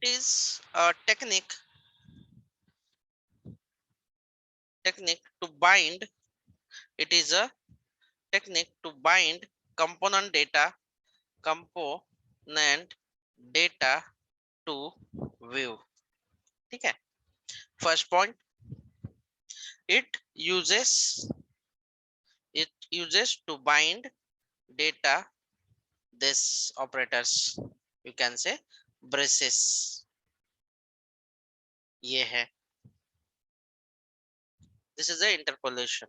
is a technique to bind. It is a technique to bind component data to view. ठीक है. First point, it uses to bind data this operators, you can say braces. ये है, this is the interpolation.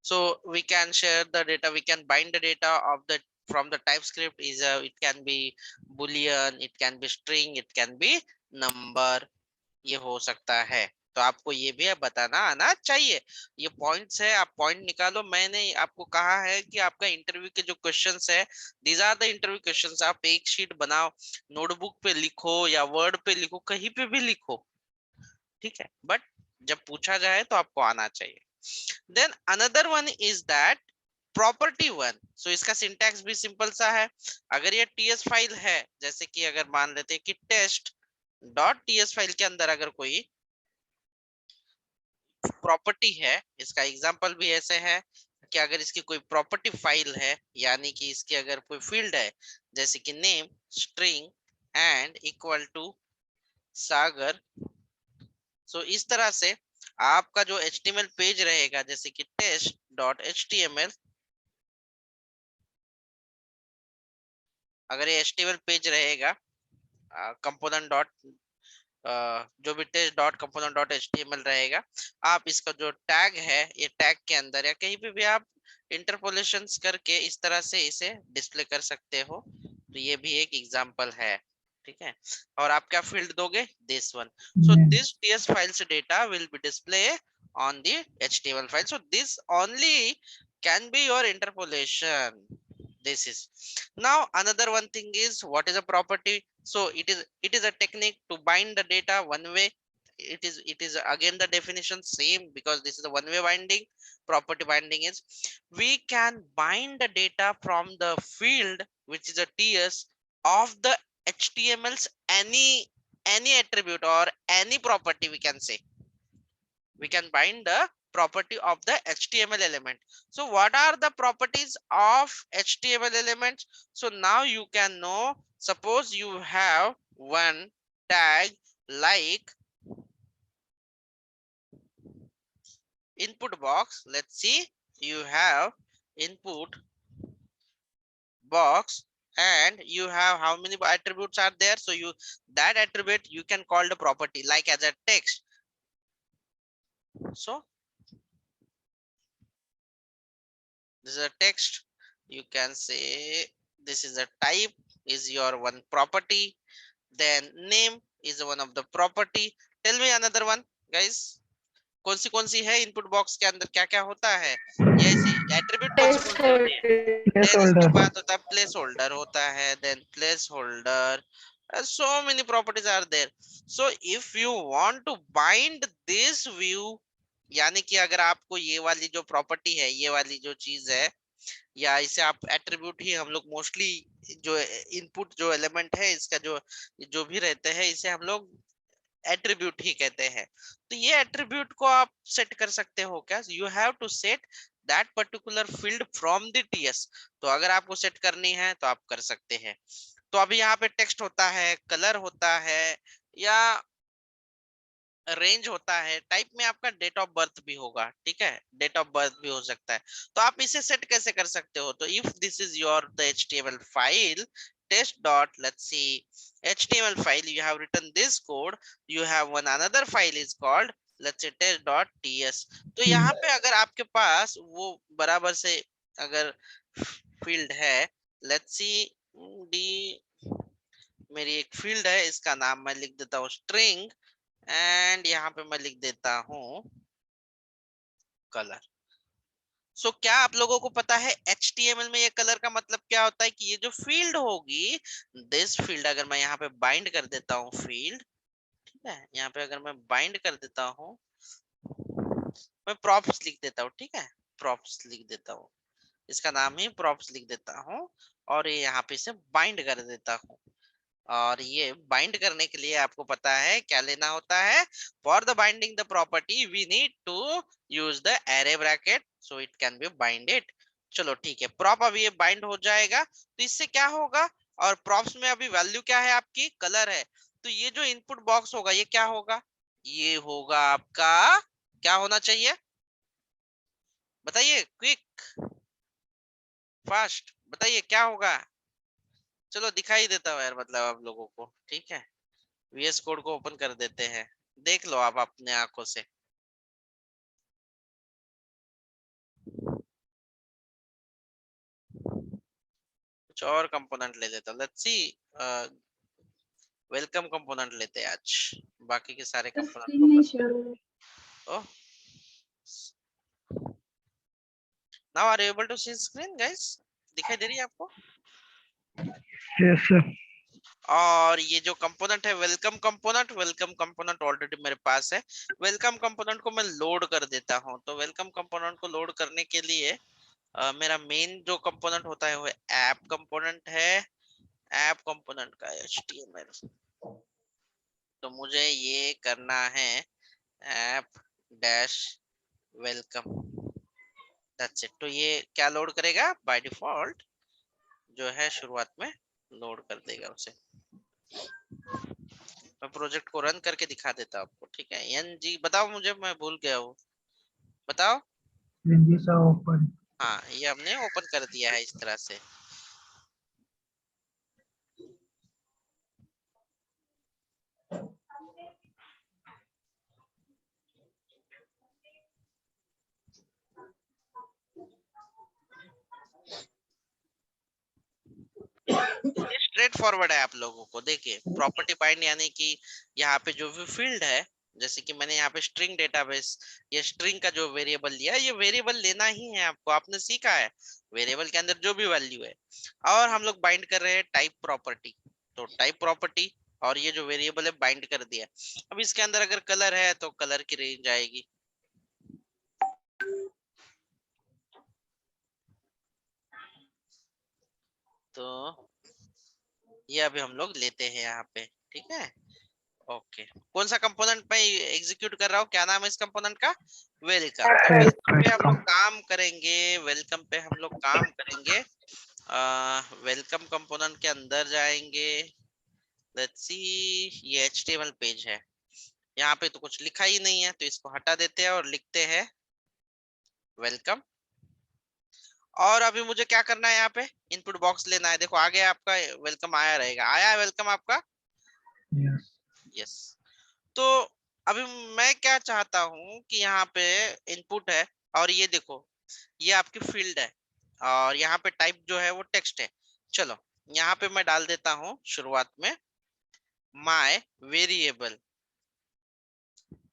So we can share the data, we can bind the data of the from the TypeScript is it can be boolean, it can be string, it can be number. ये हो सकता है. तो आपको ये भी बताना आना चाहिए. ये पॉइंट्स है, आप पॉइंट निकालो. मैंने आपको कहा है कि आपका इंटरव्यू के जो क्वेश्चंस है, these are the interview questions. आप एक शीट बनाओ, नोटबुक पे लिखो या वर्ड पे लिखो, कहीं पे भी लिखो, ठीक है, बट जब पूछा जाए तो आपको आना चाहिए. Then another one is that property one. So इसका सिंटैक्स भी सिंपल सा है. अगर ये टीएस फाइल है, जैसे कि अगर मान लेते हैं कि टेस्ट डॉट टीएस फाइल के अंदर अगर कोई प्रॉपर्टी है, इसका एग्जांपल भी ऐसे है कि अगर इसकी कोई प्रॉपर्टी फाइल है, यानी कि इसके अगर कोई फील्ड है, जैसे कि name string and equal to Sagar. So इस तरह से आपका जो HTML पेज रहेगा, जैसे कि test.html, अगर ये HTML पेज रहेगा कंपोनेंट डॉट जो भी test.component.html रहेगा, आप इसका जो टैग है, ये टैग के अंदर या कहीं पे भी आप इंटरपोलेशंस करके इस तरह से इसे डिस्प्ले कर सकते हो. तो ये भी एक एग्जांपल है, ठीक है. और आप क्या फील्ड दोगे, this one. So this ts files data will be display on the HTML file. So this only can be your interpolation. This is. Now another one thing is, what is a property? So it is a technique to bind the data one way. It is again the definition same, because this is a one way binding. Property binding is we can bind the data from the field which is a TS of the HTML's any attribute or any property. We can say we can bind the property of the HTML element. So what are the properties of HTML elements? So now you can know, suppose you have one tag like input box. Let's see, you have input box and you have how many attributes are there. So you that attribute you can call the property like as a text. So this is a text, you can say this is a type is your one property, then name is one of the property. Tell me another one guys, कौन सी है input box के अंदर, क्या क्या होता है, ये attribute कौन सी होती है. देन इसके बाद होता है प्लेस होल्डर होता है, then place holder, so many properties are there. So if you want to bind this view, यानी कि अगर आपको ये वाली जो प्रॉपर्टी है, ये वाली जो चीज है, या इसे आप एट्रीब्यूट ही हम लोग मोस्टली जो इनपुट जो एलिमेंट है इसका जो भी रहते हैं, इसे हम लोग एट्रीब्यूट ही कहते हैं. तो ये एट्रीब्यूट को आप सेट कर सकते हो क्या, you have to set that particular field from the TS. तो अगर आपको सेट करनी है तो आप कर सकते हैं. तो अभी यहाँ पे टेक्स्ट होता है, कलर होता है, या रेंज होता है, टाइप में आपका डेट ऑफ बर्थ भी होगा, ठीक है, डेट ऑफ बर्थ भी हो सकता है. तो आप इसे सेट कैसे कर सकते हो, तो if this is your the HTML file test dot, let's see, HTML file, you have written this code, you have one another file is called, let's say test.ts. तो यहाँ पे अगर आपके पास वो बराबर से अगर फील्ड है, let's see, डी मेरी एक फील्ड है, इसका नाम मैं लिख देता हूँ स्ट्रिंग, एंड यहाँ पे मैं लिख देता हूँ कलर. सो क्या आप लोगों को पता है HTML में ये कलर का मतलब क्या होता है, कि ये जो फील्ड होगी, दिस फील्ड अगर मैं यहाँ पे बाइंड कर देता हूँ फील्ड, ठीक है, यहाँ पे अगर मैं बाइंड कर देता हूँ, मैं प्रॉप्स लिख देता हूँ, ठीक है, प्रॉप्स लिख देता हूँ, इसका नाम ही प्रॉप्स लिख देता हूँ, और ये यहाँ पे इसे बाइंड कर देता हूँ. और ये बाइंड करने के लिए आपको पता है क्या लेना होता है, for the binding the property we need to use the array bracket so it can be binded. चलो ठीक है, प्रॉप अभी ये बाइंड हो जाएगा तो इससे क्या होगा, और प्रॉप्स में अभी वैल्यू क्या है आपकी, कलर है, तो ये जो इनपुट बॉक्स होगा ये क्या होगा, ये होगा आपका, क्या होना चाहिए बताइए, क्विक फास्ट बताइए क्या होगा। चलो दिखाई देता हूँ यार, मतलब आप लोगों को, ठीक है, वीएस कोड को ओपन कर देते हैं, देख लो आप अपने आंखों से। कुछ और कंपोनेंट ले लेता, लेट्स सी, वेलकम कंपोनेंट लेते हैं आज, बाकी के सारे कंपोनेंट को करते हैं। Oh, now are you able to see screen guys, दिखाई दे रही है आपको? Yes sir. और ये जो कंपोनेंट है वेलकम कंपोनेंट ऑलरेडी मेरे पास है। वेलकम कंपोनेंट को मैं लोड कर देता हूँ, तो वेलकम कंपोनेंट को लोड करने के लिए मेरा मेन जो कंपोनेंट होता है वो ऐप कंपोनेंट है, ऐप कंपोनेंट का HTML। तो मुझे ये करना है app dash welcome, that's it. तो ये क्या लोड करेगा, बाय डिफॉल्ट जो है शुरुआत में लोड कर देगा उसे। मैं प्रोजेक्ट को रन करके दिखा देता हूँ आपको, ठीक है। एन जी बताओ मुझे, मैं भूल गया हूँ, बताओ। ओपन। हाँ ये हमने ओपन कर दिया है इस तरह से। स्ट्रेट फॉरवर्ड है आप लोगों को, देखिए प्रॉपर्टी बाइंड यानी कि यहाँ पे जो भी फील्ड है, जैसे कि मैंने यहाँ पे स्ट्रिंग डेटाबेस, ये स्ट्रिंग का जो वेरिएबल लिया, ये वेरिएबल लेना ही है आपको, आपने सीखा है वेरिएबल के अंदर जो भी वैल्यू है। और हम लोग बाइंड कर रहे हैं टाइप प्रॉपर्टी, तो टाइप प्रॉपर्टी और ये जो वेरिएबल है बाइंड कर दिया। अब इसके अंदर अगर कलर है तो कलर की रेंज आएगी, तो ये अभी हम लोग लेते हैं यहाँ पे, ठीक है। ओके, कौन सा कंपोनेंट मैं एग्जीक्यूट कर रहा हूँ, क्या नाम है इस कंपोनेंट का, वेलकम। तो वेलकम पे हम लोग काम करेंगे, वेलकम पे हम लोग काम करेंगे। वेलकम कंपोनेंट के अंदर जाएंगे, लेट्स सी, ये HTML पेज है, यहाँ पे तो कुछ लिखा ही नहीं है, तो इसको हटा देते हैं और लिखते हैं वेलकम। और अभी मुझे क्या करना है, यहाँ पे इनपुट बॉक्स लेना है, देखो आगे आपका वेलकम आया रहेगा, आया है वेलकम आपका, यस। यस। तो अभी मैं क्या चाहता हूँ कि यहाँ पे इनपुट है, और ये देखो ये आपकी फील्ड है, और यहाँ पे टाइप जो है वो टेक्स्ट है। चलो यहाँ पे मैं डाल देता हूँ शुरुआत में माय वेरिएबल,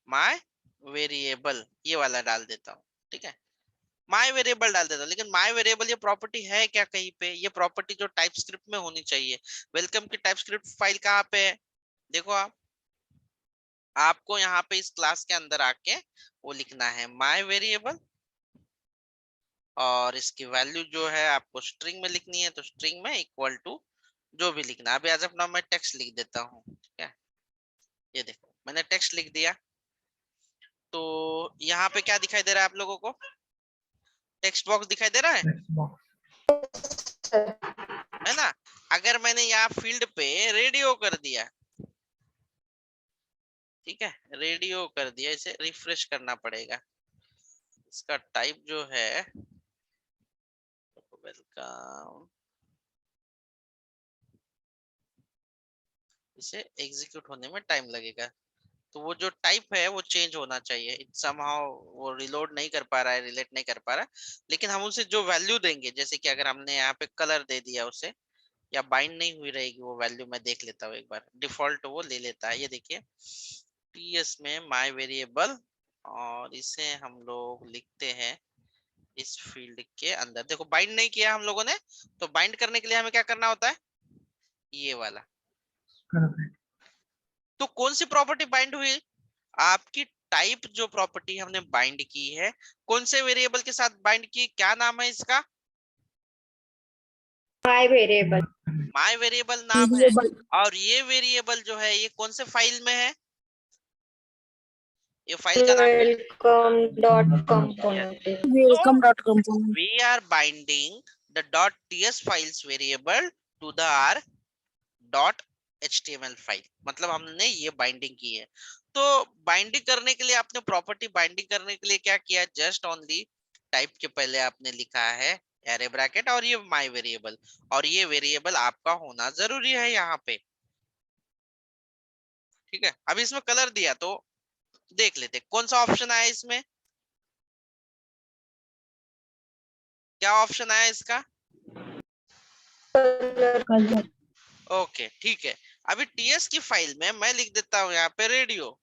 माय वेरिएबल ये वाला डाल देता हूँ, ठीक है, माय वेरिएबल डाल देता हूँ। लेकिन माय वेरिएबल ये प्रॉपर्टी है क्या कहीं पे, ये प्रॉपर्टी जो टाइप स्क्रिप्ट में होनी चाहिए। वेलकम की टाइप स्क्रिप्ट फाइल कहाँ पे है, देखो आप, आपको यहाँ पे इस क्लास के अंदर आके वो लिखना है माय वेरिएबल, और इसकी वैल्यू जो है आपको स्ट्रिंग में लिखनी है, तो स्ट्रिंग में इक्वल टू जो भी लिखना है। अभी एज ऑफ नाउ मैं टेक्स्ट लिख देता हूँ, ठीक है, ये देखो मैंने टेक्स्ट लिख दिया। तो यहाँ पे क्या दिखाई दे रहा है आप लोगों को, टेक्स्ट बॉक्स दिखाई दे रहा है ना। अगर मैंने यहाँ फील्ड पे रेडियो कर दिया, ठीक है, रेडियो कर दिया, इसे रिफ्रेश करना पड़ेगा। इसका टाइप जो है वेलकम, इसे एग्जीक्यूट होने में टाइम लगेगा, तो वो जो टाइप है वो चेंज होना चाहिए। इट समहाउ वो रिलोड नहीं कर पा रहा है, रिलेट नहीं कर पा रहा, लेकिन हम उसे जो वैल्यू देंगे, जैसे कि अगर हमने यहाँ पे कलर दे दिया उसे, या बाइंड नहीं हुई रहेगी वो वैल्यू, मैं देख लेता हूँ एक बार, डिफॉल्ट वो ले लेता है, ये देखिए टीएस में माय वेरिएबल, और इसे हम लोग लिखते हैं इस फील्ड के अंदर। देखो बाइंड नहीं किया हम लोगों ने, तो बाइंड करने के लिए हमें क्या करना होता है, ये वाला। तो कौन सी प्रॉपर्टी बाइंड हुई, आपकी टाइप जो प्रॉपर्टी हमने बाइंड की है, कौन से वेरिएबल के साथ बाइंड की, क्या नाम है इसका, माय वेरिएबल। माय वेरिएबल नाम है, और ये वेरिएबल जो है ये कौन से फाइल में है, ये फाइल का नाम है welcome.component. welcome.component. We are binding the .ts files variable to the our .html file, मतलब हमने ये बाइंडिंग की है। तो बाइंडिंग करने के लिए आपने प्रॉपर्टी बाइंडिंग करने के लिए क्या किया, जस्ट ओनली टाइप के पहले आपने लिखा है एरे ब्रैकेट और ये माय वेरिएबल, और ये वेरिएबल आपका होना जरूरी है यहाँ पे। ठीक है, अब इसमें कलर दिया तो देख लेते कौन सा ऑप्शन आया इसमें, क्या ऑप्शन आया इसका, कलर। ओके ठीक है। अभी टीएस की फाइल में मैं लिख देता हूं यहाँ पे रेडियो,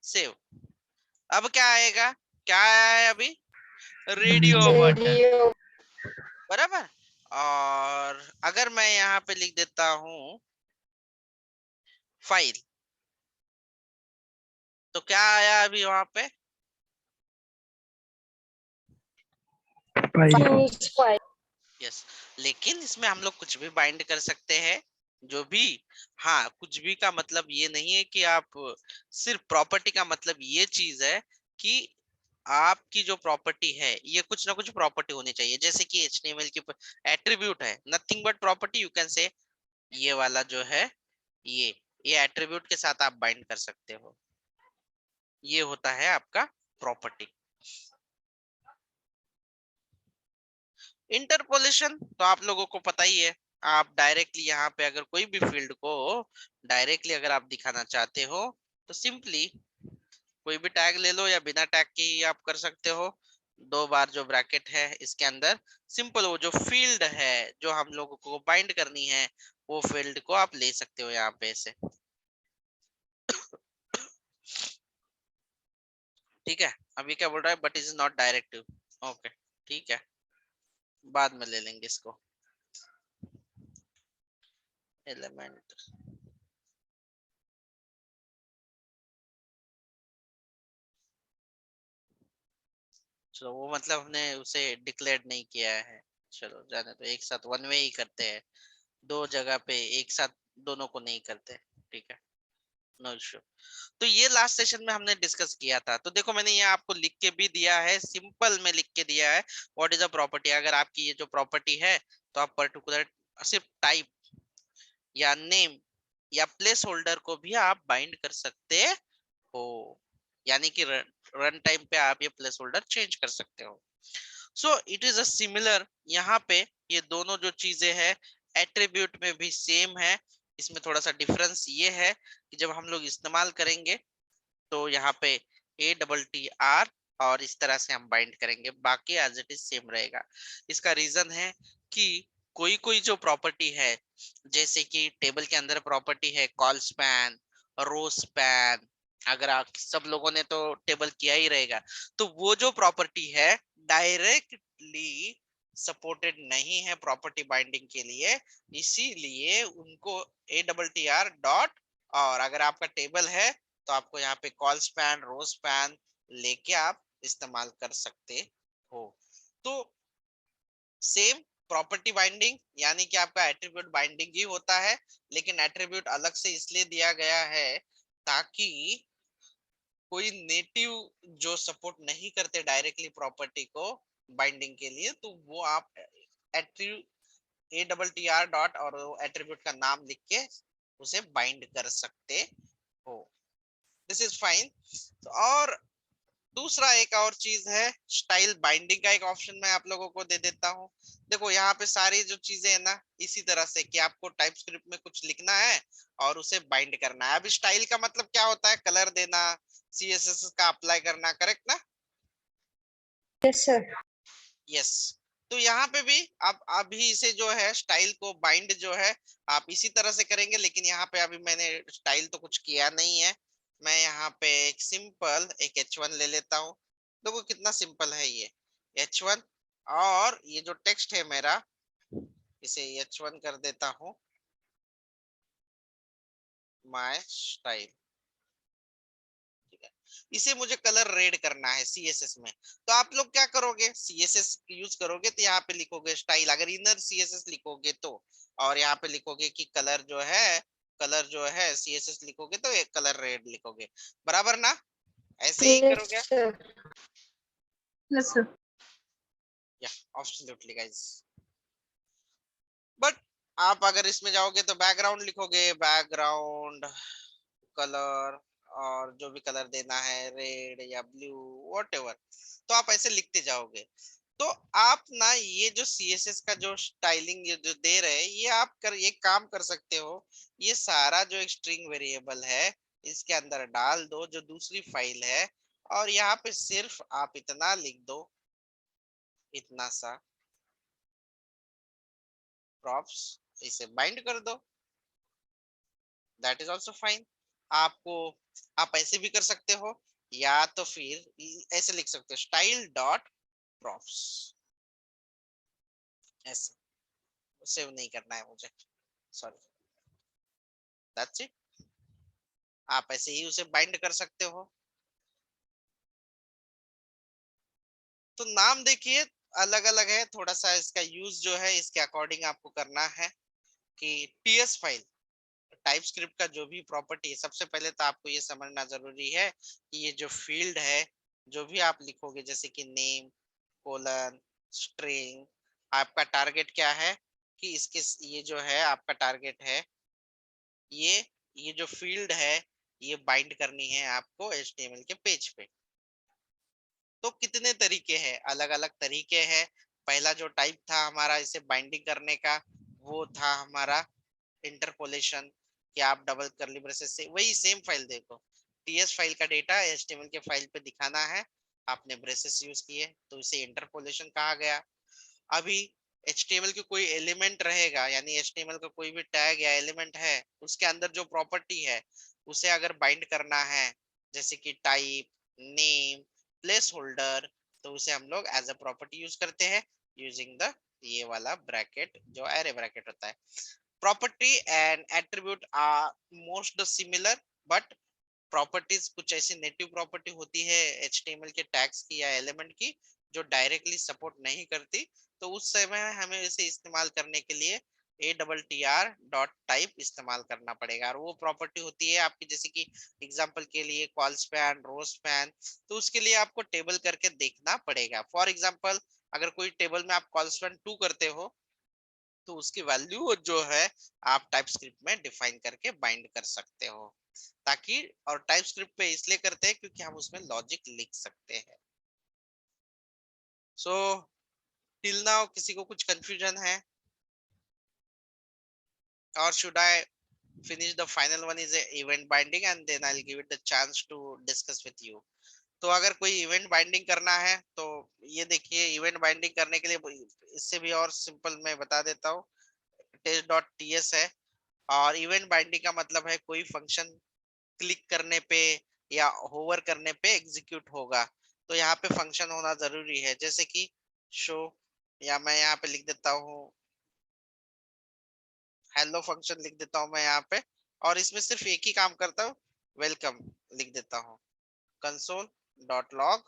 सेव। अब क्या आएगा, क्या आया है अभी, रेडियो बटन, Radio बराबर। और अगर मैं यहाँ पे लिख देता हूं फाइल, तो क्या आया अभी वहां पे, फाइल। choose file. यस। लेकिन इसमें हम लोग कुछ भी बाइंड कर सकते हैं, जो भी, हाँ कुछ भी का मतलब ये नहीं है कि आप सिर्फ प्रॉपर्टी का मतलब ये चीज है कि आपकी जो प्रॉपर्टी है ये कुछ ना कुछ प्रॉपर्टी होनी चाहिए, जैसे कि एचटीएमएल की एट्रीब्यूट है, nothing but property, you can say ये वाला जो है ये ये एट्रीब्यूट के साथ आप बाइंड कर सकते हो, ये होता है आपका प्रॉपर्टी। इंटरपोलेशन तो आप लोगों को पता ही है, आप डायरेक्टली यहाँ पे अगर कोई भी फील्ड को डायरेक्टली अगर आप दिखाना चाहते हो तो सिंपली कोई भी टैग ले लो या बिना टैग के ही आप कर सकते हो, दो बार जो ब्रैकेट है इसके अंदर सिंपल वो जो फील्ड है जो हम लोगों को बाइंड करनी है वो फील्ड को आप ले सकते हो यहाँ पे ऐसे। ठीक है, अभी क्या बोल रहा है, but is not directive, okay ठीक है, बाद में ले लेंगे इसको, एलिमेंट चलो वो मतलब हमने उसे डिक्लेयर नहीं किया है, चलो जाने तो, एक साथ वन वे ही करते हैं, दो जगह पे एक साथ दोनों को नहीं करते, ठीक है, नो इश्यू। तो ये लास्ट सेशन में हमने डिस्कस किया था, तो देखो मैंने ये आपको लिख के भी दिया है, सिंपल में लिख के दिया है, व्हाट इज अ प्रॉपर्टी। अगर आपकी ये जो प्रॉपर्टी है तो आप पर्टिकुलर सिर्फ टाइप या नेम या प्लेस होल्डर को भी आप बाइंड कर सकते हो, यानी कि रन टाइम पे आप ये प्लेस होल्डर चेंज कर सकते हो। So it is a similar, यहाँ पे ये दोनों जो चीजें हैं एट्रीब्यूट में भी सेम है, इसमें थोड़ा सा डिफरेंस ये है कि जब हम लोग इस्तेमाल करेंगे तो यहाँ पे ATTR और इस तरह से हम बाइंड करेंगे, बाकी एज इट इज सेम रहेगा। इसका रीजन है कि कोई कोई जो प्रॉपर्टी है, जैसे कि टेबल के अंदर प्रॉपर्टी है कॉल स्पैन, रो स्पैन, अगर आप सब लोगों ने तो टेबल किया ही रहेगा, तो वो जो प्रॉपर्टी है डायरेक्टली सपोर्टेड नहीं है प्रॉपर्टी बाइंडिंग के लिए, इसीलिए उनको ATTR डॉट, और अगर आपका टेबल है तो आपको यहाँ पे कॉल स्पैन रो स्पैन लेके आप इस्तेमाल कर सकते हो। तो सेम प्रॉपर्टी बाइंडिंग यानी कि आपका एट्रीब्यूट बाइंडिंग ही होता है, लेकिन एट्रीब्यूट अलग से इसलिए दिया गया है ताकि कोई नेटिव जो सपोर्ट नहीं करते डायरेक्टली प्रॉपर्टी को बाइंडिंग के लिए, तो वो आप ATTR डॉट और एट्रीब्यूट का नाम लिख के उसे बाइंड कर सकते हो, दिस इज फाइन। और दूसरा एक और चीज है स्टाइल बाइंडिंग का एक ऑप्शन मैं आप लोगों को दे देता हूँ। देखो यहाँ पे सारी जो चीजें है ना इसी तरह से कि आपको टाइप स्क्रिप्ट में कुछ लिखना है और उसे बाइंड करना है। अब स्टाइल का मतलब क्या होता है, कलर देना, CSS का अप्लाई करना, करेक्ट ना, Yes, sir. यस। तो यहाँ पे भी आप अभी इसे जो है स्टाइल को बाइंड जो है आप इसी तरह से करेंगे, लेकिन यहाँ पे अभी मैंने स्टाइल तो कुछ किया नहीं है, मैं यहाँ पे एक सिंपल एक H1 ले लेता हूँ। देखो कितना सिंपल है ये H1, और ये जो टेक्स्ट है मेरा इसे H1 कर देता हूँ माय स्टाइल, ठीक है। इसे मुझे कलर रेड करना है CSS में। तो आप लोग क्या करोगे, CSS यूज करोगे तो यहाँ पे लिखोगे स्टाइल, अगर इनर CSS लिखोगे तो, और यहाँ पे लिखोगे कि कलर जो है CSS लिखोगे तो एक कलर रेड लिखोगे, बराबर ना? ऐसे ही Yes, करोगे? sir. Yes, sir. या एब्सोल्युटली गाइस। बट आप अगर इसमें जाओगे तो बैकग्राउंड लिखोगे, बैकग्राउंड कलर, और जो भी कलर देना है रेड या ब्लू व्हाटएवर, तो आप ऐसे लिखते जाओगे। तो आप ना ये जो CSS का जो स्टाइलिंग ये जो दे रहे हैं, ये आप ये काम कर सकते हो, ये सारा जो एक स्ट्रिंग वेरिएबल है इसके अंदर डाल दो जो दूसरी फाइल है, और यहाँ पे सिर्फ आप इतना लिख दो, इतना सा प्रॉप्स, इसे बाइंड कर दो, दैट इज ऑल्सो फाइन। आपको आप ऐसे भी कर सकते हो, या तो फिर ऐसे लिख सकते हो स्टाइल डॉट प्रॉप्स, ऐसे सेव नहीं करना है मुझे, सॉरी, दैट्स इट। आप ऐसे ही उसे बाइंड कर सकते हो। तो नाम देखिए अलग अलग है, थोड़ा सा इसका यूज जो है इसके अकॉर्डिंग आपको करना है। कि टीएस फाइल टाइप स्क्रिप्ट का जो भी प्रॉपर्टी है, सबसे पहले तो आपको ये समझना जरूरी है कि ये जो फील्ड है, जो भी आप लिखोगे जैसे कि नेम कोलन स्ट्रिंग, आपका टारगेट क्या है, कि इसके ये जो है आपका टारगेट है, ये ये जो फील्ड है ये बाइंड करनी है आपको HTML के पेज पे। तो कितने तरीके हैं, अलग अलग तरीके हैं। पहला जो टाइप था हमारा इसे बाइंडिंग करने का, वो था हमारा इंटरपोलेशन, कि आप डबल करली ब्रेसेस से वही सेम फाइल देखो, टीएस फाइल का डेटा HTML के फाइल पे दिखाना है, आपने ब्रेसेस यूज किए तो इसे इंटरपोलेशन कहा गया। अभी HTML के कोई एलिमेंट रहेगा, यानी HTML का कोई भी टैग या एलिमेंट है, उसके अंदर जो प्रॉपर्टी है उसे अगर बाइंड करना है, जैसे कि टाइप नेम प्लेस होल्डर, तो उसे हम लोग एज अ प्रॉपर्टी यूज करते हैं यूजिंग द ये वाला ब्रैकेट जो एरे ब्रैकेट होता है। Property and attribute are most similar, but properties कुछ ऐसी नेटिव प्रॉपर्टी होती है HTML के टैग्स की या एलिमेंट की जो डायरेक्टली सपोर्ट नहीं करती, तो उस समय हमें इसे इस्तेमाल करने के लिए ATTR डॉट टाइप इस्तेमाल करना पड़ेगा। और वो प्रॉपर्टी होती है आपकी, जैसे कि एग्जांपल के लिए कॉल स्पैन रो स्पैन, तो उसके लिए आपको टेबल करके देखना पड़ेगा। फॉर एग्जांपल अगर कोई टेबल में आप कॉल स्पैन 2 करते हो तो उसकी वैल्यू जो है आप टाइप स्क्रिप्ट में डिफाइन करके बाइंड कर सकते हो, ताकि, और टाइप स्क्रिप्ट पे इसलिए करते हैं क्योंकि हम उसमें लॉजिक लिख सकते हैं। सो टिल नाउ किसी को कुछ कंफ्यूजन है, और should I finish the final one is a event binding and then I'll give it the chance to discuss with you। तो अगर कोई इवेंट बाइंडिंग करना है तो ये देखिए, इवेंट बाइंडिंग करने के लिए इससे भी और सिंपल मैं बता देता हूँ, test.ts है, और इवेंट बाइंडिंग का मतलब है कोई फंक्शन क्लिक करने पे या होवर करने पे एग्जीक्यूट होगा, तो यहाँ पे फंक्शन होना जरूरी है, जैसे कि शो, या मैं यहाँ पे लिख देता हूँ हेलो फंक्शन लिख देता हूँ मैं यहाँ पे, और इसमें सिर्फ एक ही काम करता हूँ, वेलकम लिख देता हूँ, console dot log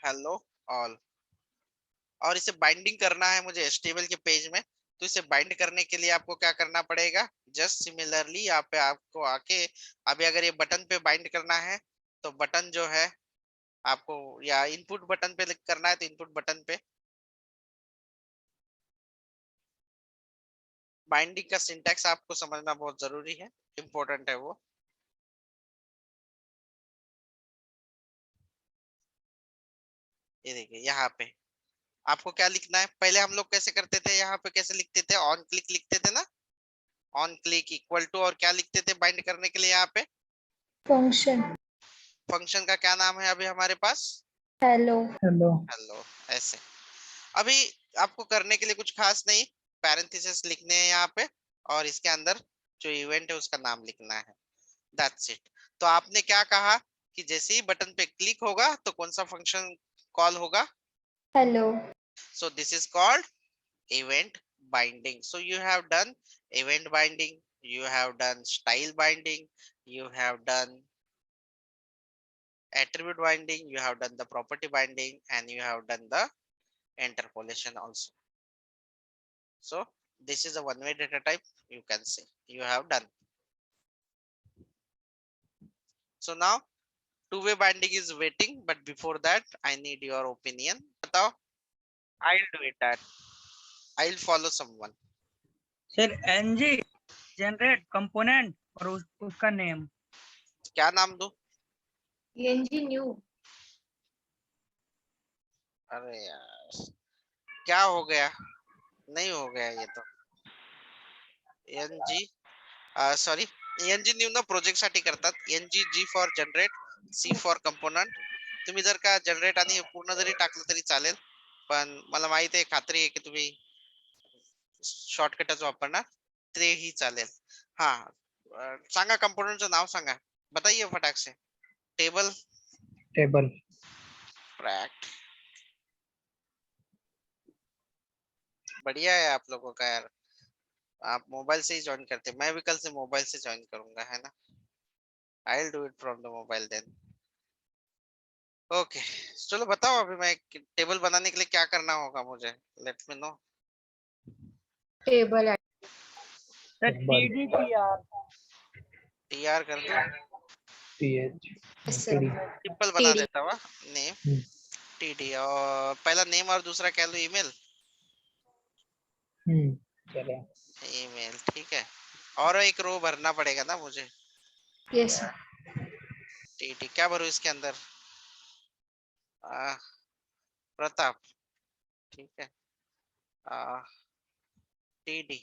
hello all. और इसे बाइंडिंग करना है मुझे HTML के पेज में, तो इसे बाइंड करने के लिए आपको क्या करना पड़ेगा, जस्ट सिमिलरली यहाँ पे आपको आके, अभी अगर ये बटन पे बाइंड करना है तो बटन जो है आपको, या इनपुट बटन पे क्लिक करना है तो इनपुट बटन पे, बाइंडिंग का सिंटैक्स आपको समझना बहुत जरूरी है, इंपॉर्टेंट है वो। ये देखिए यहाँ पे आपको क्या लिखना है, पहले हम लोग कैसे करते थे, यहाँ पे कैसे लिखते थे, ऑन क्लिक लिखते थे ना, ऑन क्लिक इक्वल टू, और क्या लिखते थे बाइंड करने के लिए यहाँ पे, Function. फंक्शन का क्या नाम है अभी हमारे पास, Hello. Hello. हेलो, ऐसे। अभी आपको करने के लिए कुछ खास नहीं, पैरेंथेसिस लिखने हैं यहाँ पे, और इसके अंदर जो इवेंट है उसका नाम लिखना है, दैट्स इट। तो आपने क्या कहा कि जैसे ही बटन पे क्लिक होगा तो कौन सा फंक्शन कॉल होगा, Hello. so this is called event binding, so you have done event binding। you have done style binding, you have done attribute binding, you have done the property binding, and you have done the interpolation also. So this is a one-way data type, you can say you have done. So now two-way binding is waiting, but before that I need your opinion. Batao, I'll do it that. I'll follow someone. Sir NG generate component और उसका name. क्या नाम दूं? NG new. अरे यार क्या हो गया? नहीं हो गया ये तो. एनजी सॉरी एनजी न्यू ना प्रोजेक्ट साठी करतात. NG G for generate, C for component. तुम्ही जर का जनरेट आणि पूर्ण जरी टाकलं तरी चालेल, पण मला माहिती आहे, खात्री आहे की तुम्ही शॉर्टकटच वापरणार, तेही चालेल. हा सांगा कंपोनंटचं नाव सांगा. बताइए फटाक से. Table table practice. बढ़िया है आप लोगों का यार. आप मोबाइल से ही ज्वाइन करते हैं. मैं भी कल से मोबाइल से ज्वाइन करूंगा, है ना. I will do it from the mobile then. Okay चलो बताओ अभी मैं टेबल बनाने के लिए क्या करना होगा मुझे. Let me know. Table. Sir TDTR TR कर दो. TH Yes, sir. सिंपल बना TD. देता हुआ नेम टीडी, और पहला नेम और दूसरा क्या लो, ईमेल. चले ईमेल ठीक है. और एक रो भरना पड़ेगा ना मुझे. Yes, sir. टीडी क्या भरूं इसके अंदर. प्रताप. ठीक है. TD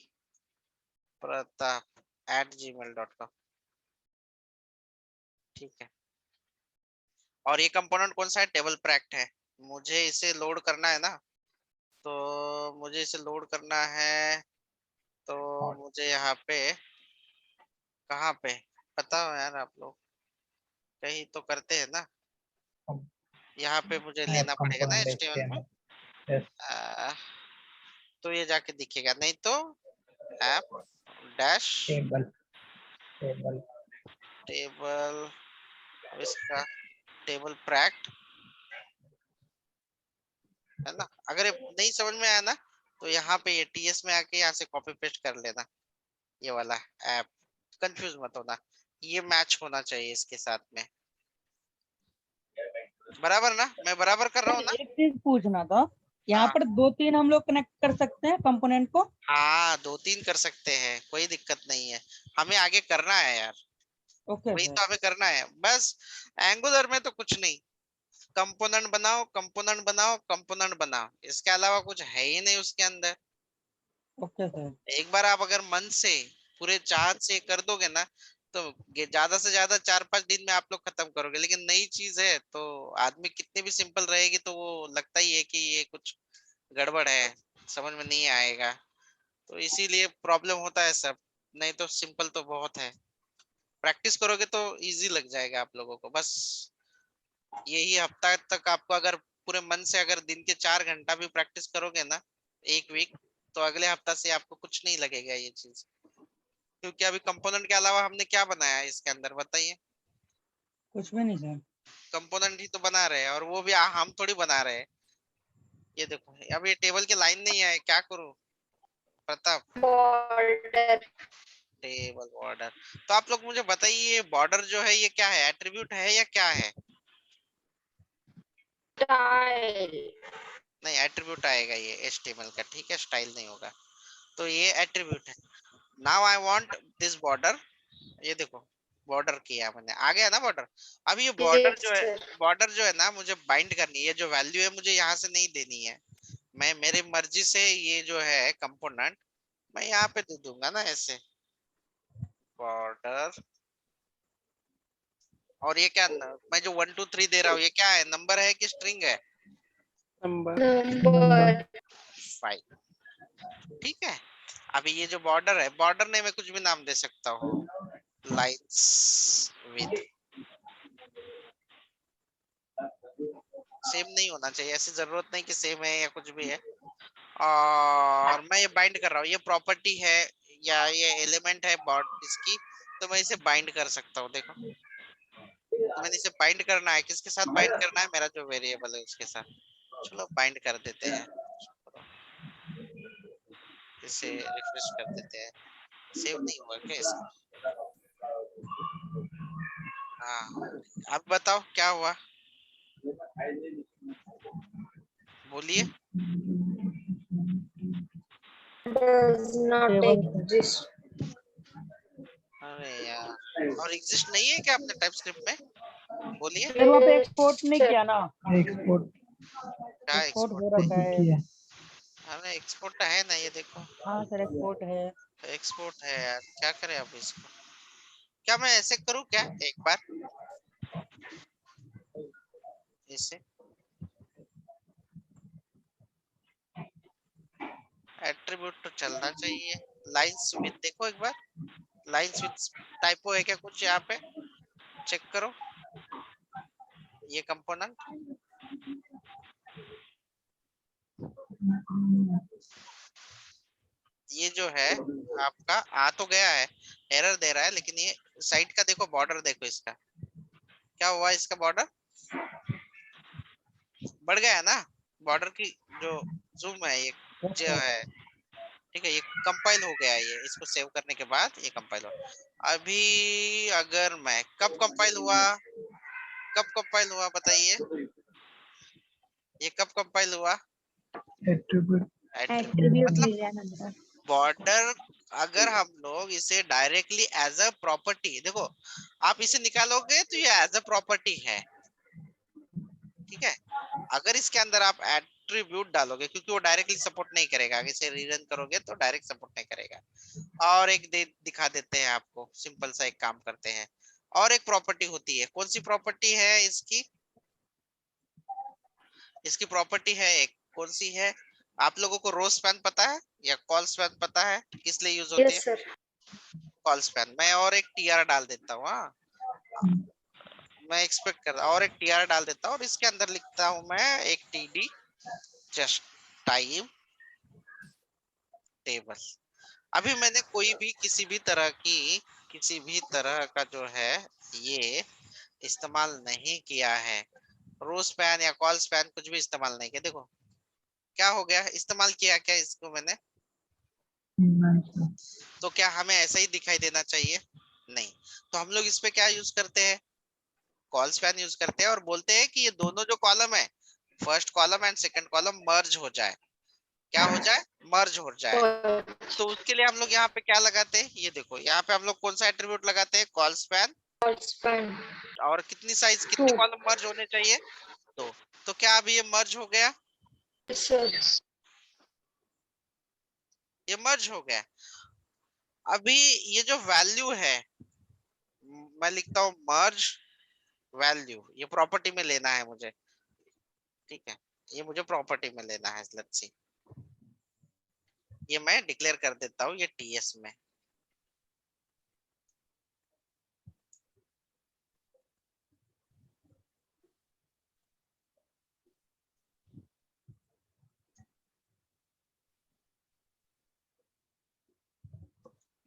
Pratap @gmail.com. ठीक है. और ये कंपोनेंट कौन सा है? टेबल प्रैक्ट है. मुझे इसे लोड करना है ना, तो मुझे इसे लोड करना है. तो मुझे यहाँ पे कहाँ पे पता हो यार, आप लोग कहीं तो करते हैं ना. यहाँ पे मुझे लेना पड़ेगा ना HTML में. तो ये जाके दिखेगा, नहीं तो app dash table table table, इसका टेबल प्रैक्ट है ना. अगर ये नहीं समझ में आया ना, तो यहाँ पे ये TS में आके यहाँ से कॉपी पेस्ट कर लेना. ये वाला ऐप कंफ्यूज मत होना, ये मैच होना चाहिए इसके साथ में. बराबर ना, मैं बराबर कर रहा हूँ ना. एक चीज पूछना था, यहाँ हाँ. पर 2-3 हम लोग कनेक्ट कर सकते हैं कंपोनेंट को. हाँ 2-3 कर सकते हैं, कोई दिक्कत नहीं है. हमें आगे करना है यार, ओके वही सर. तो हमें करना है बस. एंगुलर में तो कुछ नहीं, कंपोनेंट बनाओ कंपोनेंट बनाओ कंपोनेंट बनाओ, इसके अलावा कुछ है ही नहीं उसके अंदर. Okay sir. एक बार आप अगर मन से पूरे चाहत से कर दोगे ना, तो ज्यादा से ज्यादा 4-5 दिन में आप लोग खत्म करोगे. लेकिन नई चीज है तो आदमी कितनी भी सिंपल रहेगी तो वो लगता ही है कि ये कुछ गड़बड़ है, समझ में नहीं आएगा. तो इसीलिए प्रॉब्लम होता है सब. नहीं तो सिंपल तो बहुत है. प्रैक्टिस करोगे तो इजी लग जाएगा आप लोगों को. बस यही हफ्ता तक आपको अगर पूरे मन से अगर दिन के 4 घंटा भी प्रैक्टिस करोगे ना, एक वीक, तो अगले हफ्ता से आपको कुछ नहीं लगेगा ये चीज. क्योंकि अभी कंपोनेंट के अलावा हमने क्या बनाया है इसके अंदर, बताइए. कुछ भी नहीं सर. कंपोनेंट ही तो बना रहे हैं, और वो भी हम थोड़ी बना रहे हैं. ये देखो अब ये टेबल के लाइन नहीं आए, क्या करूं प्रताप. Border. Table border. तो आप लोग मुझे बताइए, बॉर्डर जो है ये क्या है, एट्रीब्यूट है या क्या है. Style. नहीं एट्रीब्यूट आएगा ये HTML का, ठीक है, स्टाइल नहीं होगा. तो ये एट्रीब्यूट है. Now I want this border. ये देखो बॉर्डर किया मैंने, आ गया ना बॉर्डर. अब ये बॉर्डर Yes, जो है, sir. बॉर्डर जो है ना, मुझे बाइंड करनी है. जो वैल्यू है मुझे यहाँ से नहीं देनी है. मैं मेरे मर्जी से ये जो है कंपोनेंट मैं यहाँ पे दे दूंगा ना ऐसे बॉर्डर. और ये क्या मैं जो 1 2 3 दे रहा हूँ, ये क्या है, नंबर है कि स्ट्रिंग है. Number. 5. ठीक है. अभी ये जो बॉर्डर है, बॉर्डर ने मैं कुछ भी नाम दे सकता हूँ. लाइन्स विद सेम नहीं होना चाहिए, ऐसी जरूरत नहीं कि सेम है या कुछ भी है. और मैं ये बाइंड कर रहा हूँ, ये प्रॉपर्टी है, या ये एलिमेंट है बॉड इसकी, तो मैं इसे बाइंड कर सकता हूँ। देखो, तो मैंने इसे बाइंड करना है, किसके साथ बाइंड करना है, मेरा जो वेरिएबल है उसके साथ। चलो बाइंड कर देते हैं, इसे रिफ्रेश कर देते हैं। सेव नहीं हुआ क्या इसका? हाँ, अब बताओ क्या हुआ, बोलिए। Does not table exist. अरे यार, और एग्जिस्ट नहीं है क्या अपने टाइपस्क्रिप्ट में? बोलिए। सर वहाँ पे Yes, एक्सपोर्ट नहीं sir. किया ना, एक्सपोर्ट क्या एक्सपोर्ट एक्सपोर्ट? हो रखा नहीं है। किया। अरे एक्सपोर्ट है ना, ये देखो हाँ सर एक्सपोर्ट है। एक्सपोर्ट है यार, क्या करें अब इसको? क्या मैं ऐसे करूँ क्या एक बार, इसे एट्रीब्यूट तो चलना चाहिए। लाइंस विद देखो एक बार, लाइंस विद टाइपो है क्या कुछ यहाँ पे, चेक करो ये कंपोनेंट। ये जो है आपका आ तो गया है, एरर दे रहा है, लेकिन ये साइड का देखो, बॉर्डर देखो इसका क्या हुआ, इसका बॉर्डर बढ़ गया है ना, बॉर्डर की जो जूम है ये जो है, ठीक है, ये कंपाइल हो गया है, ये इसको सेव करने के बाद ये कंपाइल हो। अभी अगर मैं कब कंपाइल हुआ, कब कंपाइल हुआ बताइए, ये कब कंपाइल हुआ? एट्रीब्यूट Attribute मतलब मिल जाना मेरा. बॉर्डर, अगर हम लोग इसे डायरेक्टली एज अ प्रॉपर्टी, देखो आप इसे निकालोगे तो ये एज अ प्रॉपर्टी है, ठीक है। अगर इसके अंदर आप एट्रीब्यूट डालोगे, क्योंकि वो डायरेक्टली सपोर्ट नहीं करेगा, अगर इसे रीरन करोगे तो डायरेक्ट सपोर्ट नहीं करेगा। और एक दिखा देते हैं आपको, सिंपल सा एक काम करते हैं। और एक प्रॉपर्टी होती है, कौन सी प्रॉपर्टी है इसकी, इसकी प्रॉपर्टी है एक, कौन सी है? आप लोगों को रो स्पैन पता है या कॉल स्पैन पता है, किस लिए यूज होती है? Yes, sir. Call span. मैं और एक टीआर डाल देता हूँ, हाँ मैं एक्सपेक्ट कर और एक टीआर डाल देता हूँ, और इसके अंदर लिखता हूँ मैं एक टीडी जस्ट टाइम टेबल। अभी मैंने कोई भी किसी भी तरह का जो है ये इस्तेमाल नहीं किया है, रो स्पैन या कॉल स्पैन कुछ भी इस्तेमाल नहीं किया। देखो क्या हो गया, इस्तेमाल किया क्या इसको मैंने, तो क्या हमें ऐसा ही दिखाई देना चाहिए? नहीं, तो हम लोग इस पे क्या यूज करते हैं, कॉल स्पैन यूज करते हैं, और बोलते हैं कि ये दोनों जो कॉलम है, first column and second column merge हो जाए, क्या हो जाए, मर्ज हो जाए। तो उसके लिए हम लोग यहाँ पे क्या लगाते हैं, ये देखो यहाँ पे हम लोग कौन सा एट्रीब्यूट लगाते हैं, कॉल स्पैन, Span. और कितनी साइज, कितने 2. कॉलम मर्ज होने चाहिए, तो क्या अभी ये मर्ज हो गया, Yes, sir. ये मर्ज हो गया। अभी ये जो वैल्यू है, मैं लिखता हूँ मर्ज वैल्यू, ये प्रॉपर्टी में लेना है मुझे, ठीक है, ये मुझे प्रॉपर्टी में लेना है, लेट्स सी, ये मैं डिक्लेयर कर देता हूँ ये टीएस में।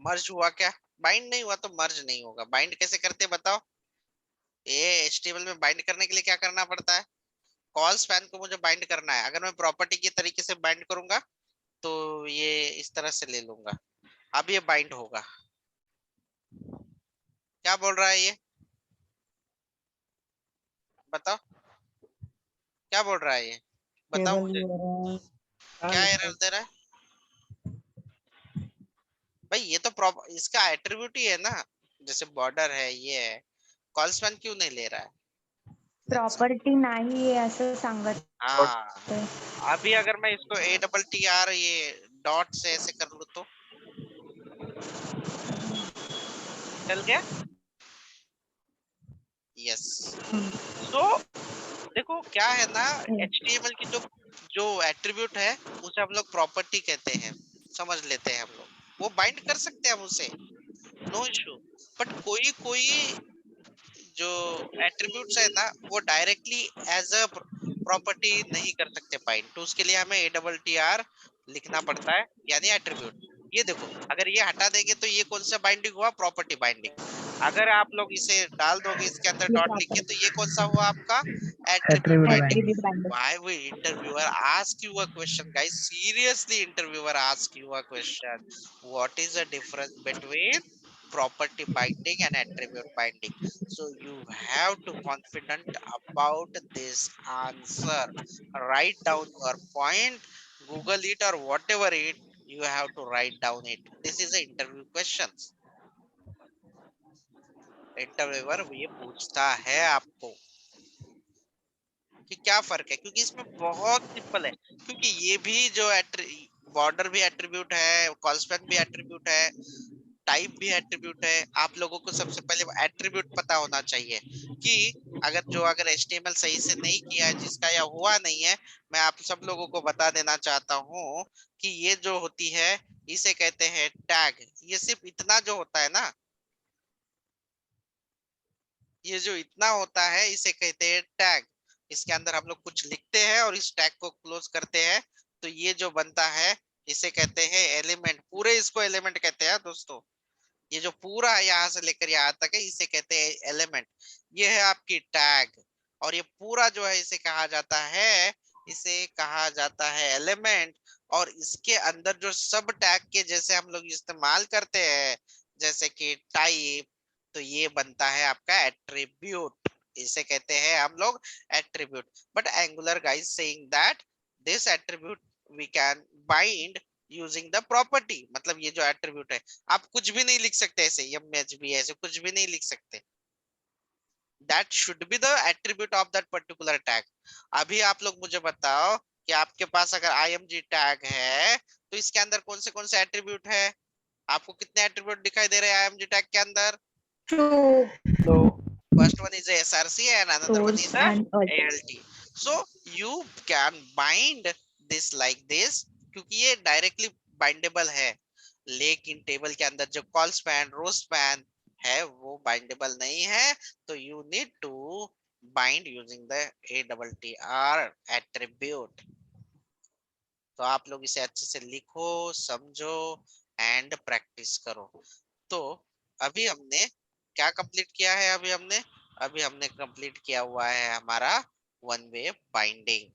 मर्ज हुआ क्या, बाइंड नहीं हुआ तो मर्ज नहीं होगा। बाइंड कैसे करते हैं बताओ, ये एचटीएमएल में बाइंड करने के लिए क्या करना पड़ता है, कॉल स्पैन को मुझे बाइंड करना है, अगर मैं प्रॉपर्टी के तरीके से बाइंड करूंगा तो ये इस तरह से ले लूंगा, अब ये बाइंड होगा। क्या बोल रहा है ये, बताओ क्या बोल रहा है ये, बताओ टेबल मुझे, क्या एरर दे रहा है भाई, ये तो इसका एट्रीब्यूट ही है ना, जैसे बॉर्डर है ये है, कॉल स्पैन क्यों नहीं ले रहा है? Let's see. प्रॉपर्टी नाही आहे असं सांगत हाँ, आहे. अभी अगर मैं इसको ए डबल टी आर ये डॉट से ऐसे कर लूं तो चल गया, यस। तो देखो क्या है ना, HTML की जो जो एट्रीब्यूट है उसे हम लोग प्रॉपर्टी कहते हैं, समझ लेते हैं हम लोग, वो बाइंड कर सकते हैं हम उसे, नो इशू। बट कोई कोई जो एट्रीब्यूट्स है ना, वो डायरेक्टली एज अ प्रॉपर्टी नहीं कर सकते बाइंड, तो उसके लिए हमें ए डबल टी आर लिखना पड़ता है, यानी एट्रीब्यूट। ये देखो, अगर ये हटा देंगे तो ये कौन सा बाइंडिंग हुआ, प्रॉपर्टी बाइंडिंग। अगर आप लोग इसे डाल दोगे इसके अंदर डॉट लिख के, तो ये कौन सा हुआ आपका, attribute Attribute binding. binding. Why will interviewer ask you a question, guys? Seriously, interviewer ask you a question. What is the difference between property binding and attribute binding? So you have to confident about this answer. Write down your point, Google it or whatever it. You have to write down it. This is an interview questions. Interviewer ये पूछता है आपको कि क्या फर्क है, क्योंकि इसमें बहुत सिंपल है। क्योंकि ये भी जो बॉर्डर भी एट्रीब्यूट है, कॉन्स्टेंट भी एट्रीब्यूट है, टाइप भी एट्रीब्यूट है। आप लोगों को सबसे पहले एट्रीब्यूट पता होना चाहिए कि अगर HTML सही से नहीं किया है जिसका, या हुआ नहीं है, मैं आप सब लोगों को बता देना चाहता हूँ कि ये जो होती है इसे कहते हैं टैग। ये सिर्फ इतना जो होता है ना, ये जो इतना होता है इसे कहते हैं टैग। इसके अंदर हम लोग कुछ लिखते हैं और इस टैग को क्लोज करते हैं, तो ये जो बनता है इसे कहते हैं एलिमेंट। पूरे इसको एलिमेंट कहते हैं दोस्तों। ये जो पूरा है यहाँ से लेकर यहाँ तक है, इसे कहते हैं एलिमेंट। ये है आपकी टैग, और ये पूरा जो है इसे कहा जाता है एलिमेंट। और इसके अंदर जो सब टैग के जैसे हम लोग इस्तेमाल करते हैं, जैसे कि टाइप, तो ये बनता है आपका एट्रीब्यूट। इसे कहते हैं हम लोग attribute. But Angular guys saying that this attribute we can bind using the property. मतलब ये जो एट्रीब्यूट है, आप कुछ भी नहीं लिख सकते ऐसे, MHB ऐसे कुछ भी नहीं लिख सकते। That should be the attribute of that particular tag. अभी आप लोग मुझे बताओ कि आपके पास अगर IMG टैग है, तो इसके अंदर कौन से एट्रीब्यूट है? आपको कितने एट्रीब्यूट दिखाई दे रहे हैं IMG टैग के अंदर? True. So, First one is a SRC and another one is Source a and alt. ALT. So you can bind this like this, क्योंकि ये डायरेक्टली बाइंडेबल है। लेकिन टेबल के अंदर जो कॉल स्पैन, रो स्पैन है वो बाइंडेबल नहीं है, तो you need to bind using the ATTR attribute. तो आप लोग इसे अच्छे से लिखो, समझो एंड प्रैक्टिस करो। तो अभी हमने क्या कंप्लीट किया है? अभी हमने कंप्लीट किया हुआ है हमारा one way binding.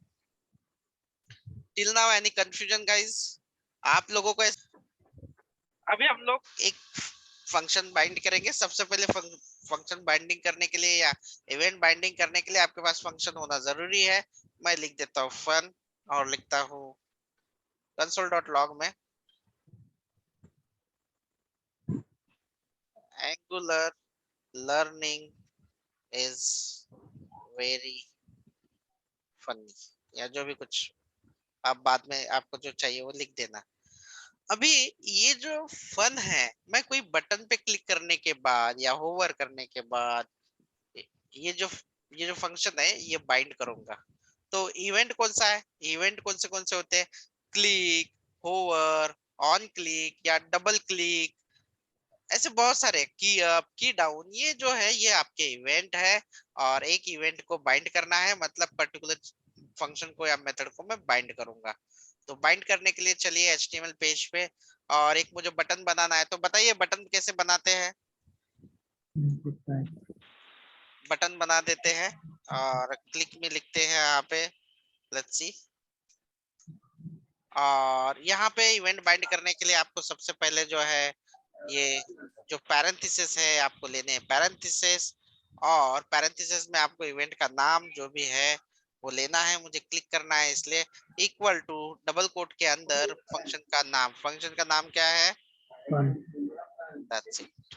Till now any confusion guys? आप लोगों को अभी हम लोग एक फंक्शन बाइंड करेंगे। सबसे पहले फंक्शन बाइंडिंग करने के लिए या इवेंट बाइंडिंग करने के लिए आपके पास फंक्शन होना जरूरी है। मैं लिख देता हूँ फन, और लिखता हूँ console.log में angular learning is very funny, या जो भी कुछ आप बाद में आपको जो चाहिए वो लिख देना। अभी ये जो फन है, मैं कोई बटन पे क्लिक करने के बाद या होवर करने के बाद ये जो फंक्शन है ये बाइंड करूंगा। तो इवेंट कौन सा है? इवेंट कौन से होते हैं? क्लिक, होवर, ऑन क्लिक या डबल क्लिक, ऐसे बहुत सारे, की अप, की डाउन, ये जो है ये आपके इवेंट है। और एक इवेंट को बाइंड करना है, मतलब पर्टिकुलर फंक्शन को या मेथड को मैं बाइंड करूंगा। तो बाइंड करने के लिए चलिए HTML पेज पे, और एक मुझे बटन बनाना है। तो बताइए बटन कैसे बनाते हैं? input type. बटन बना देते हैं और क्लिक में लिखते हैं यहाँ पे लेट्स सी। और यहाँ पे इवेंट बाइंड करने के लिए आपको सबसे पहले जो है ये जो पैरेंथेसिस है आपको लेने हैं पैरेंथेसिस, और पैरेंथेसिस में आपको इवेंट का नाम जो भी है वो लेना है। मुझे क्लिक करना है इसलिए इक्वल टू डबल कोट के अंदर फंक्शन का नाम क्या है? Fun. That's it.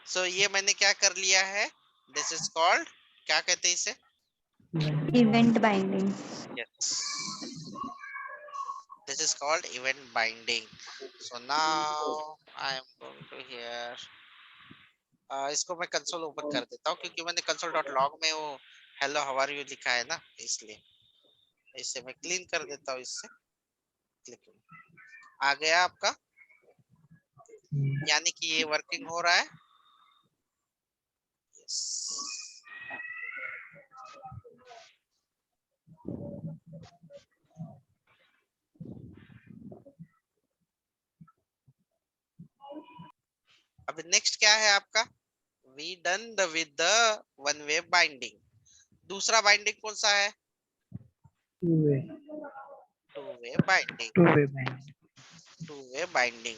सो ये मैंने क्या कर लिया है, दिस इज कॉल्ड, क्या कहते हैं इसे? Event binding. Yes, this is called event binding. So now I am going to here इसको मैं कंसोल ओपन कर देता हूँ, क्योंकि मैंने console.log में वो हेलो हाउ आर यू लिखा है ना, इसलिए इसे मैं क्लीन कर देता हूँ। इससे क्लिक आ गया आपका, यानी कि ये वर्किंग हो रहा है। yes. अभी नेक्स्ट क्या है आपका, we done the with the one way binding. दूसरा बाइंडिंग कौन सा है, two way two way binding, two way binding. Two way binding.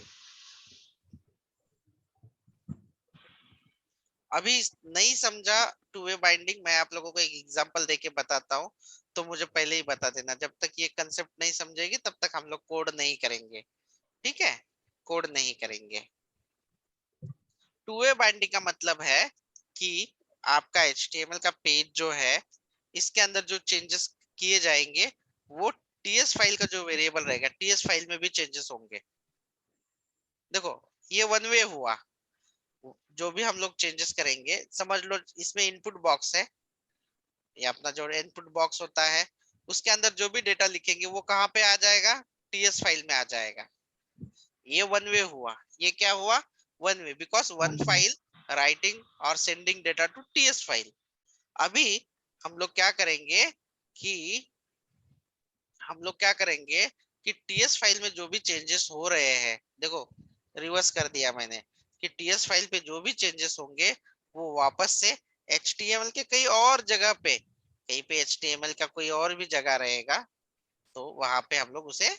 अभी नहीं समझा टू वे बाइंडिंग, मैं आप लोगों को एक एग्जांपल देके बताता हूँ, तो मुझे पहले ही बता देना, जब तक ये कंसेप्ट नहीं समझेगी तब तक हम लोग कोड नहीं करेंगे, ठीक है, कोड नहीं करेंगे। टू वे बाइंडिंग का मतलब है कि आपका HTML का पेज जो है, इसके अंदर जो चेंजेस किए जाएंगे वो TS फाइल का जो वेरिएबल रहेगा, TS फाइल में भी चेंजेस होंगे। देखो ये वन वे हुआ, जो भी हम लोग चेंजेस करेंगे, समझ लो इसमें इनपुट बॉक्स है, ये अपना जो इनपुट बॉक्स होता है, उसके अंदर जो भी डेटा लिखेंगे वो कहाँ पे आ जाएगा, TS फाइल में आ जाएगा। ये वन वे हुआ, ये क्या हुआ, one way, because one file writing और sending data to TS file. अभी हम लोग क्या करेंगे कि हम लोग क्या करेंगे कि TS फाइल में जो भी चेंजेस हो रहे हैं, देखो रिवर्स कर दिया मैंने, कि TS फाइल पे जो भी चेंजेस होंगे वो वापस से HTML के कहीं और जगह पे, कहीं पे HTML का कोई और भी जगह रहेगा, तो वहां पे हम लोग उसे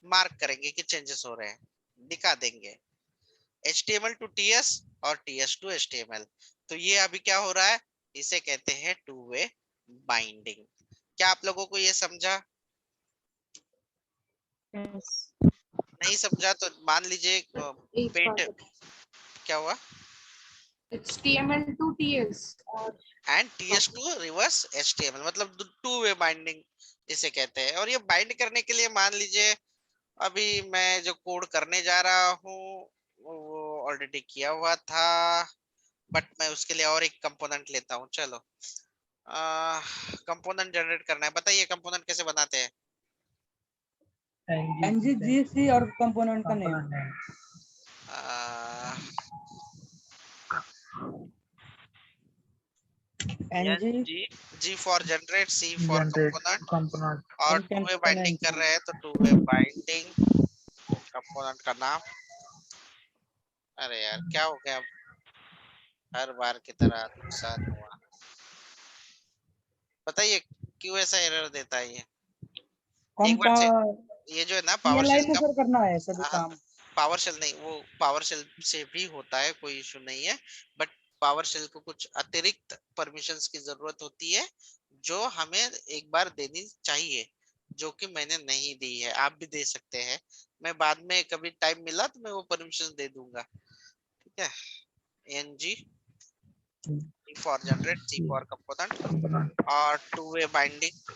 मार्क करेंगे कि चेंजेस हो रहे हैं, दिखा देंगे HTML टू TS और TS टू HTML। तो ये अभी क्या हो रहा है, इसे कहते हैं टू वे बाइंडिंग। क्या आप लोगों को ये समझा, Yes. नहीं समझा तो मान लीजिए Each पेट, part. क्या हुआ, HTML to TS और and TS to reverse HTML, मतलब टू वे बाइंडिंग इसे कहते हैं। और ये बाइंड करने के लिए मान लीजिए अभी मैं जो कोड करने जा रहा हूँ वो ऑलरेडी किया हुआ था, बट मैं उसके लिए और एक कंपोनेंट लेता हूँ। चलो कंपोनेंट जनरेट करना है, बताइए कंपोनेंट कैसे बनाते हैं। NGGC और कंपोनेंट का name. NG G for generate, C for generate component, component और टू वे बाइंडिंग कर रहे हैं तो टू वे बाइंडिंग कंपोनेंट का नाम। अरे यार क्या हो गया, हर बार की तरह नुकसान हुआ, बताइए क्यों ऐसा एरर देता है ये। एक बार ये जो है ना पावर शेल CLI में का, सर करना है सभी काम। पावर शेल नहीं, वो पावर शेल से भी होता है, कोई इशू नहीं है, बट पावर शेल को कुछ अतिरिक्त परमिशंस की जरूरत होती है जो हमें एक बार देनी चाहिए, जो कि मैंने नहीं दी है, आप भी दे सकते हैं, मैं बाद में कभी टाइम मिला तो मैं वो परमिशन दे दूंगा, ठीक है। NG for generate, C for component, component और टू वे बाइंडिंग।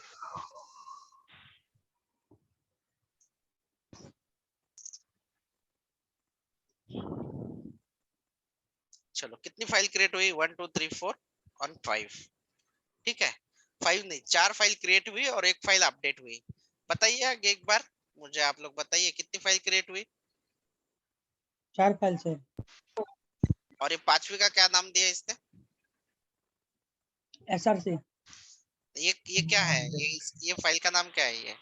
चलो कितनी फाइल क्रिएट हुई, 1 2 3 4 और 5, ठीक है, 5 नहीं 4 फाइल क्रिएट हुई और एक फाइल अपडेट हुई। बताइए आगे एक बार मुझे आप लोग बताइए कितनी फाइल क्रिएट हुई, 4 फाइल से। और ये पांचवी का क्या नाम दिया इसने, SRC ये क्या है, ये फाइल का नाम क्या है, ये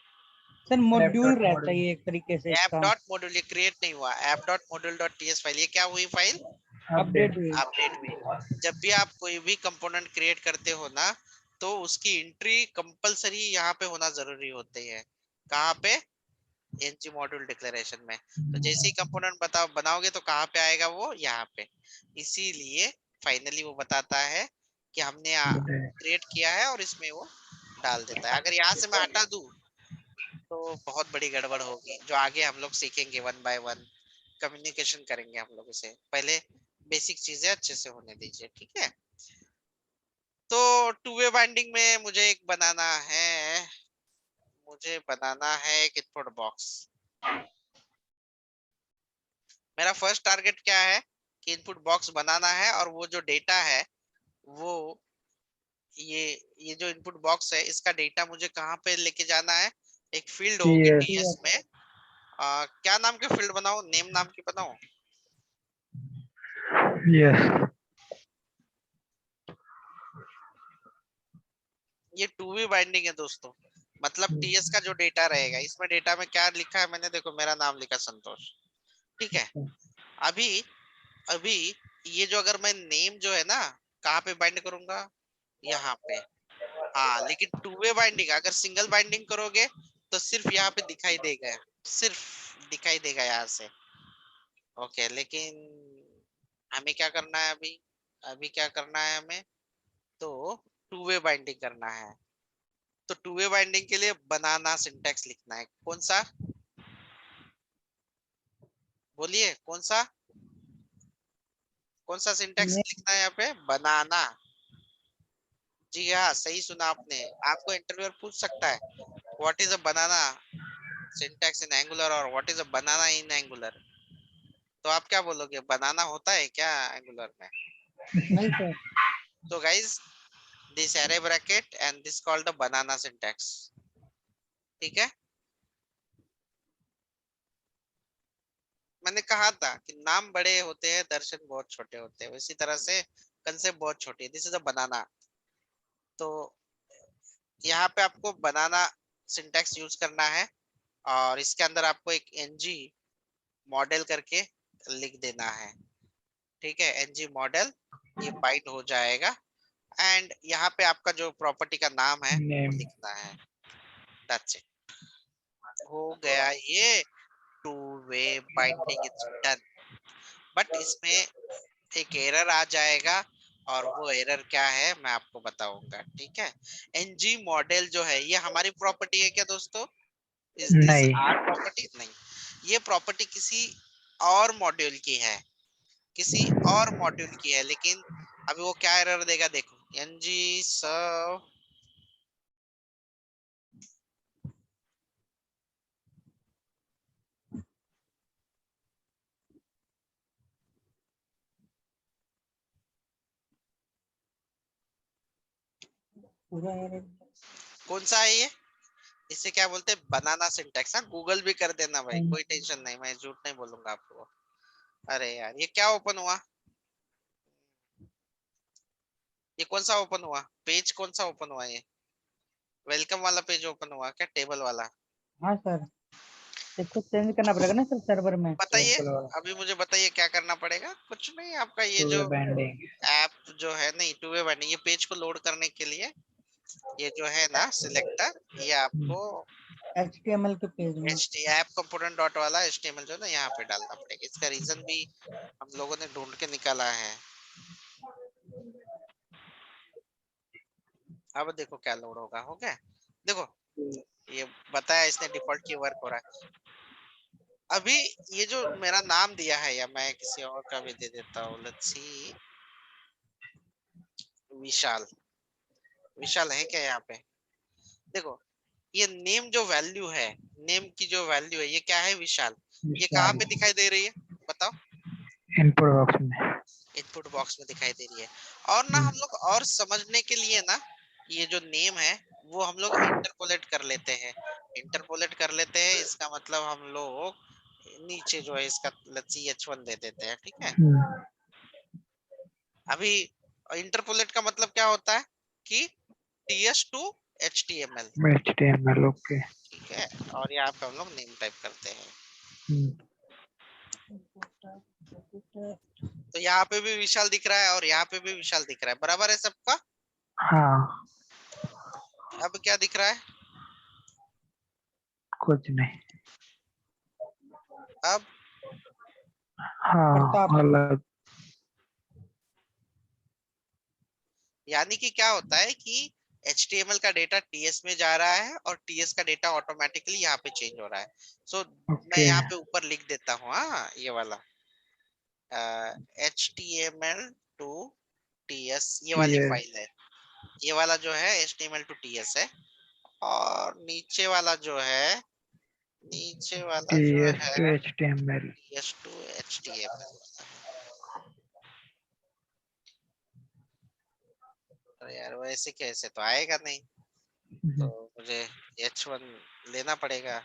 सर मॉड्यूल रहता है ये एक तरीके से ऐप इसका। डॉट मॉड्यूल, ये क्रिएट नहीं हुआ, app dot module dot TS file, ये क्या हुई फाइल, अपडेट हुई। अपडेट हुई। जब भी आप कोई भी कंपोनेंट क्रिएट करते हो ना, तो उसकी एंट्री कंपलसरी यहाँ पे होना जरूरी होती है, कहाँ पे, NG मॉड्यूल डिक्लेरेशन में। तो जैसे ही कंपोनेंट बनाओगे तो कहाँ पे आएगा वो, यहाँ पे, इसीलिए फाइनली वो बताता है कि हमने क्रिएट किया है और इसमें वो डाल देता है। अगर यहाँ से मैं हटा दूं तो बहुत बड़ी गड़बड़ होगी, जो आगे हम लोग सीखेंगे, वन बाय वन कम्युनिकेशन करेंगे हम लोग उसे, पहले बेसिक चीजें अच्छे से होने दीजिए, ठीक है। तो टू वे बाइंडिंग में मुझे एक बनाना है, मुझे बनाना है एक इनपुट बॉक्स। मेरा फर्स्ट टारगेट क्या है कि इनपुट बॉक्स बनाना है, और वो जो डेटा है वो ये जो इनपुट बॉक्स है इसका डेटा मुझे कहाँ पे लेके जाना है, एक फील्ड होगी TS में, क्या नाम के फील्ड बनाओ, नेम नाम की बनाओ, यस ये टू वे बाइंडिंग है दोस्तों, मतलब TS का जो डेटा रहेगा, इसमें डेटा में क्या लिखा है मैंने, देखो मेरा नाम लिखा संतोष, ठीक है। अभी अभी ये जो अगर मैं नेम जो है ना कहाँ पे बाइंड करूंगा, यहाँ पे। हाँ लेकिन टू वे बाइंडिंग अगर सिंगल बाइंडिंग करोगे तो सिर्फ यहाँ पे दिखाई देगा, सिर्फ दिखाई देगा यहाँ से। ओके लेकिन हमें क्या करना है अभी, अभी क्या करना है हमें, तो टू वे बाइंडिंग करना है। तो टू वे बाइंडिंग के लिए बनाना सिंटैक्स लिखना है। कौन सा, बोलिए कौन सा सिंटैक्स ने- लिखना है यहाँ पे, बनाना। जी हाँ सही सुना आपने। आपको इंटरव्यूअर पूछ सकता है what is a banana syntax in Angular और what is a banana in Angular. तो आप क्या बोलोगे, बनाना होता है क्या एंगुलर में? नहीं सर। तो guys this array bracket and this called the banana syntax। ठीक है, मैंने कहा था कि नाम बड़े होते हैं दर्शन बहुत छोटे होते हैं, इसी तरह से कंसेप्ट बहुत छोटी है। दिस इज अ बनाना। तो यहाँ पे आपको बनाना सिंटैक्स यूज करना है और इसके अंदर आपको एक ng मॉडल करके लिख देना है। ठीक है, ng मॉडल ये बाइट हो जाएगा एंड यहाँ पे आपका जो प्रॉपर्टी का नाम है वो नेम। लिखना है। दैट्स इट, हो गया ये to way binding is done. But इसमें एक एरर आ जाएगा और वो एरर क्या है मैं आपको बताऊंगा। ठीक है, एनजी मॉडल जो है ये हमारी प्रॉपर्टी है क्या दोस्तों? इज दिस नहीं। Are property? नहीं, ये प्रॉपर्टी किसी और मॉड्यूल की है, किसी और मॉड्यूल की है। लेकिन अभी वो क्या एरर देगा देखो, एनजी सर्व पूरा error। कौन सा है ये, इसे क्या बोलते हैं, बनाना सिंटैक्स। हाँ गूगल भी कर देना भाई, हम्म। कोई टेंशन नहीं, मैं झूठ नहीं बोलूंगा आपको। अरे यार ये क्या ओपन हुआ, ये कौन सा ओपन हुआ पेज, कौन सा ओपन हुआ ये, वेलकम वाला पेज ओपन हुआ क्या, टेबल वाला? हाँ सर, इसको चेंज करना पड़ेगा ना सर सर्वर में। बताइए, टेबल वाला। अभी मुझे बताइए क्या करना पड़ेगा। कुछ नहीं, आपका ये टू जो वे बाइंडिंग। ऐप जो है, नहीं टू वे बाइंडिंग, ये पेज को लोड करने के लिए ये जो है ना सिलेक्टर, ये आपको HTML के पेज में। H T app component dot वाला HTML जो है ना यहाँ पे डालना पड़ेगा। इसका रीजन भी हम लोगों ने ढूंढ के निकाला है। अब देखो क्या लोड होगा, हो गया देखो, ये बताया इसने डिफॉल्ट की वर्क हो रहा है। अभी ये जो मेरा नाम दिया है, या मैं किसी और का भी दे देता हूँ, लेट्स सी, विशाल। विशाल है क्या यहाँ पे, देखो ये नेम जो वैल्यू है, नेम की जो वैल्यू है ये क्या है, विशाल। ये कहाँ विशाल पे दिखाई दे रही है बताओ? इनपुट बॉक्स में। इनपुट बॉक्स में दिखाई दे रही है। और ना हम लोग और समझने के लिए ना, ये जो नेम है वो हम लोग इंटरपोलेट कर लेते हैं। इंटरपोलेट कर लेते हैं इसका मतलब हम लोग नीचे जो है इसका लेट्स सी h1 दे देते हैं। ठीक है, अभी इंटरपोलेट का मतलब क्या होता है कि ts to html। HTML okay. ठीक है, और यहाँ पे हम लोग नेम टाइप करते हैं। तो यहाँ पे भी विशाल दिख रहा है और यहाँ पे भी विशाल दिख रहा है, बराबर है सबका। हाँ अब क्या दिख रहा है, कुछ नहीं। अब प्रताप। हाँ अलग। यानी कि क्या होता है कि HTML का डेटा TS में जा रहा है और TS का डेटा ऑटोमेटिकली यहाँ पे चेंज हो रहा है। सो मैं ओके। यहाँ पे ऊपर लिख देता हूँ, हाँ ये वाला HTML टू TS, ये वाली ये फाइल है। ये वाला जो है HTML टू TS है, और नीचे वाला जो है, नीचे वाला जो TS है to HTML। TS to HTML। अरे यार वैसे कैसे तो आएगा नहीं, तो मुझे H1 लेना पड़ेगा।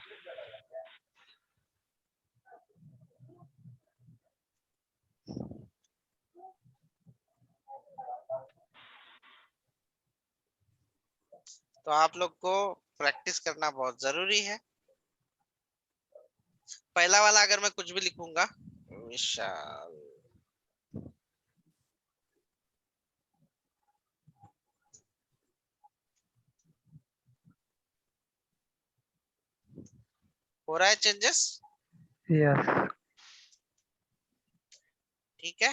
तो आप लोग को प्रैक्टिस करना बहुत जरूरी है। पहला वाला अगर मैं कुछ भी लिखूंगा, विशाल हो रहा है चेंजेस? यस ठीक है।